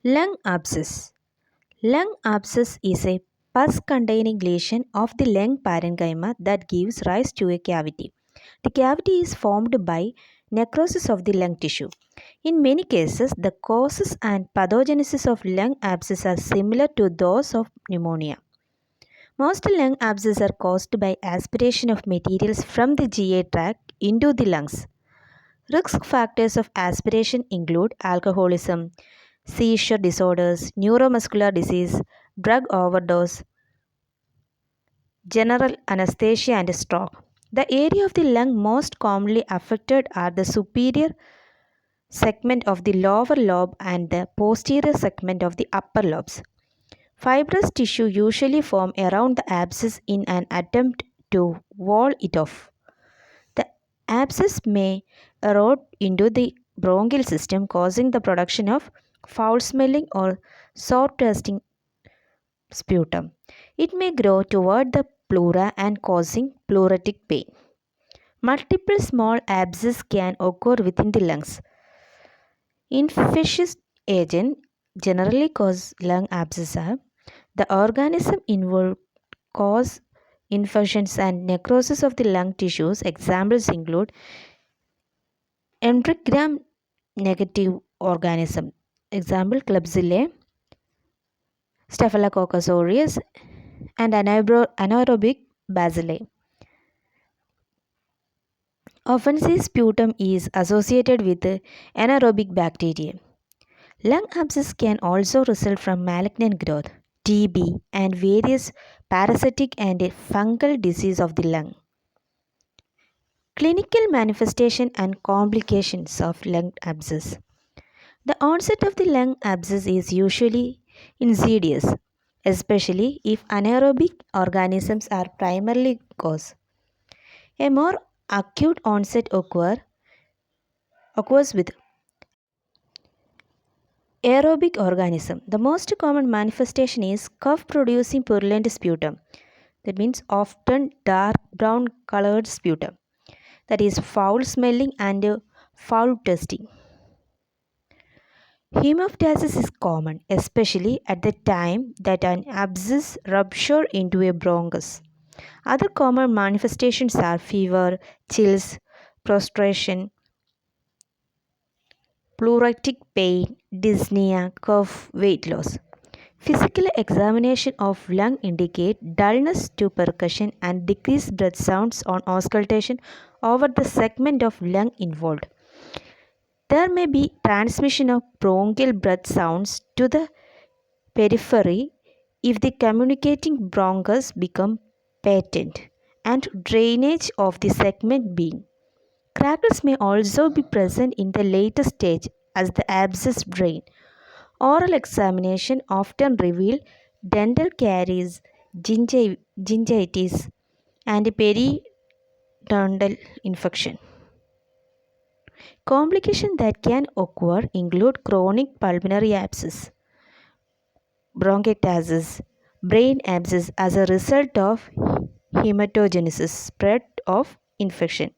Lung abscess. Lung abscess is a pus containing lesion of the lung parenchyma that gives rise to a cavity. The cavity is formed by necrosis of the lung tissue. In many cases, the causes and pathogenesis of lung abscess are similar to those of pneumonia. Most lung abscesses are caused by aspiration of materials from the GI tract into the lungs. Risk factors of aspiration include alcoholism, seizure disorders, neuromuscular disease, drug overdose, general anesthesia, and stroke. The area of the lung most commonly affected are the superior segment of the lower lobe and the posterior segment of the upper lobes. Fibrous tissue usually form around the abscess in an attempt to wall it off. The abscess may erode into the bronchial system, causing the production of foul smelling or sour tasting sputum. It may grow toward the pleura and causing pleuritic pain. Multiple small abscesses can occur within the lungs. Infectious agents generally cause lung abscess. The organism involved cause infections and necrosis of the lung tissues. Examples include enterogram negative organism. Example Klebsiella, Staphylococcus aureus, and anaerobic bacilli. Offensive sputum is associated with anaerobic bacteria. Lung abscess can also result from malignant growth, TB, and various parasitic and fungal disease of the lung. Clinical manifestation and complications of lung abscess. The onset of the lung abscess is usually insidious, especially if anaerobic organisms are primarily cause. A more acute onset occurs with aerobic organism. The most common manifestation is cough producing purulent sputum. That means often dark brown colored sputum. That is foul smelling and foul tasting. Hemoptysis is common, especially at the time that an abscess ruptures into a bronchus. Other common manifestations are fever, chills, prostration, pleuritic pain, dyspnea, cough, weight loss. Physical examination of lung indicate dullness to percussion and decreased breath sounds on auscultation over the segment of lung involved. There may be transmission of bronchial breath sounds to the periphery if the communicating bronchus become patent and drainage of the segment being. Crackles may also be present in the later stage as the abscess drain. Oral examination often reveal dental caries, gingivitis, and periodontal infection. Complications that can occur include chronic pulmonary abscess, bronchiectasis, brain abscess as a result of hematogenesis, spread of infection,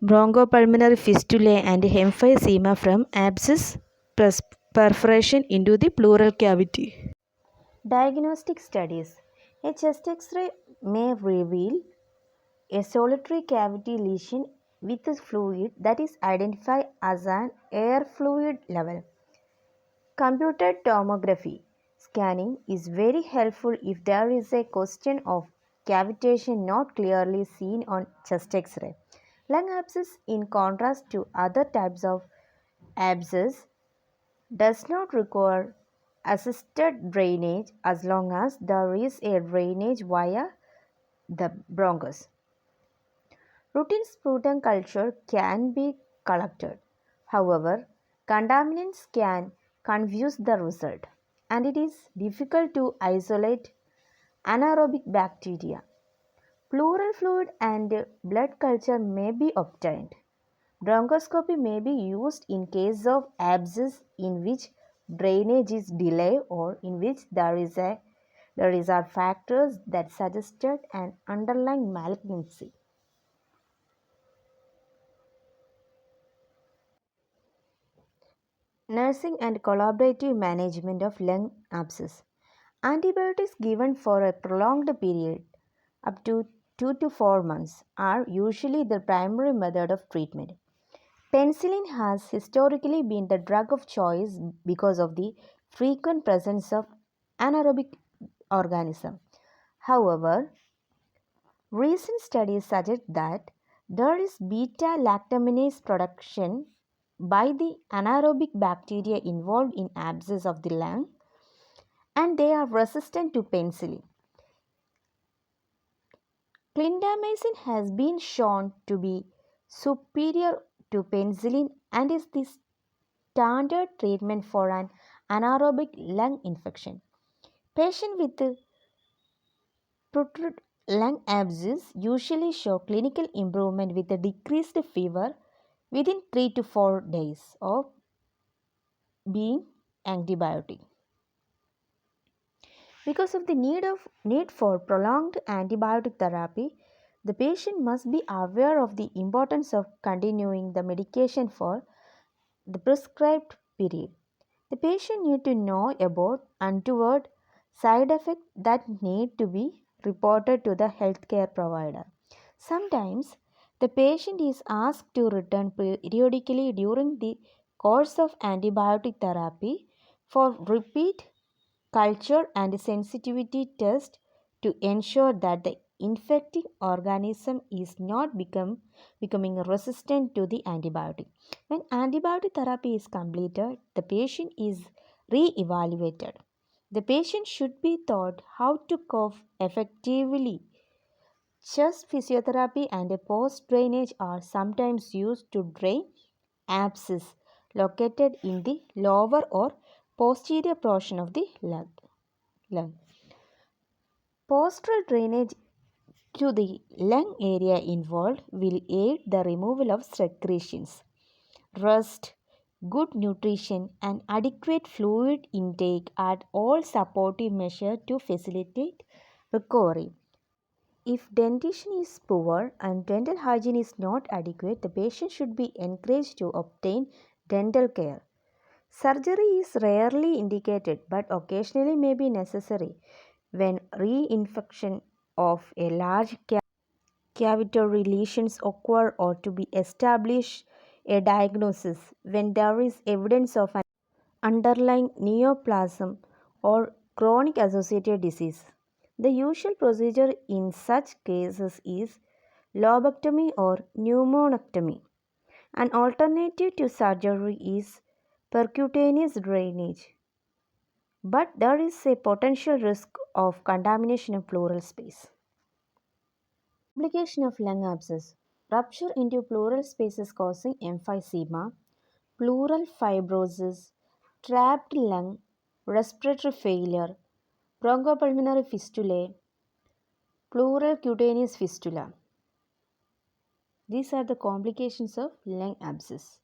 bronchopulmonary fistulae, and emphysema from abscess perforation into the pleural cavity. Diagnostic studies. A chest X-ray may reveal a solitary cavity lesion with a fluid that is identified as an air fluid level. Computed tomography scanning is very helpful if there is a question of cavitation not clearly seen on chest X-ray. Lung abscess, in contrast to other types of abscess, does not require assisted drainage as long as there is a drainage via the bronchus. Routine sputum culture can be collected. However, contaminants can confuse the result, and it is difficult to isolate anaerobic bacteria. Pleural fluid and blood culture may be obtained. Bronchoscopy may be used in case of abscess in which drainage is delayed or in which there are factors that suggested an underlying malignancy. Nursing and collaborative management of lung abscess. Antibiotics given for a prolonged period, up to 2 to 4 months, are usually the primary method of treatment. Penicillin has historically been the drug of choice because of the frequent presence of anaerobic organisms. However, recent studies suggest that there is beta lactaminase production by the anaerobic bacteria involved in abscess of the lung, and they are resistant to penicillin. Clindamycin has been shown to be superior to penicillin and is the standard treatment for an anaerobic lung infection. Patients with protrude lung abscess usually show clinical improvement with a decreased fever within 3 to 4 days of being antibiotic. Because of the need for prolonged antibiotic therapy, the patient must be aware of the importance of continuing the medication for the prescribed period. The patient need to know about untoward side effects that need to be reported to the healthcare provider. Sometimes the patient is asked to return periodically during the course of antibiotic therapy for repeat culture and sensitivity test to ensure that the infecting organism is not becoming resistant to the antibiotic. When antibiotic therapy is completed, the patient is re-evaluated. The patient should be taught how to cough effectively. Chest physiotherapy and a post drainage are sometimes used to drain abscess located in the lower or posterior portion of the lung. Postural drainage to the lung area involved will aid the removal of secretions. Rest, good nutrition, and adequate fluid intake are all supportive measures to facilitate recovery. If dentition is poor and dental hygiene is not adequate, the patient should be encouraged to obtain dental care. Surgery is rarely indicated but occasionally may be necessary when reinfection of a large cavitary lesions occur or to be established a diagnosis when there is evidence of an underlying neoplasm or chronic associated disease. The usual procedure in such cases is lobectomy or pneumonectomy. An alternative to surgery is percutaneous drainage, but there is a potential risk of contamination of pleural space. Complication of lung abscess. Rupture into pleural spaces causing emphysema, pleural fibrosis, trapped lung, respiratory failure, bronchopulmonary fistulae, pleural cutaneous fistula. These are the complications of lung abscess.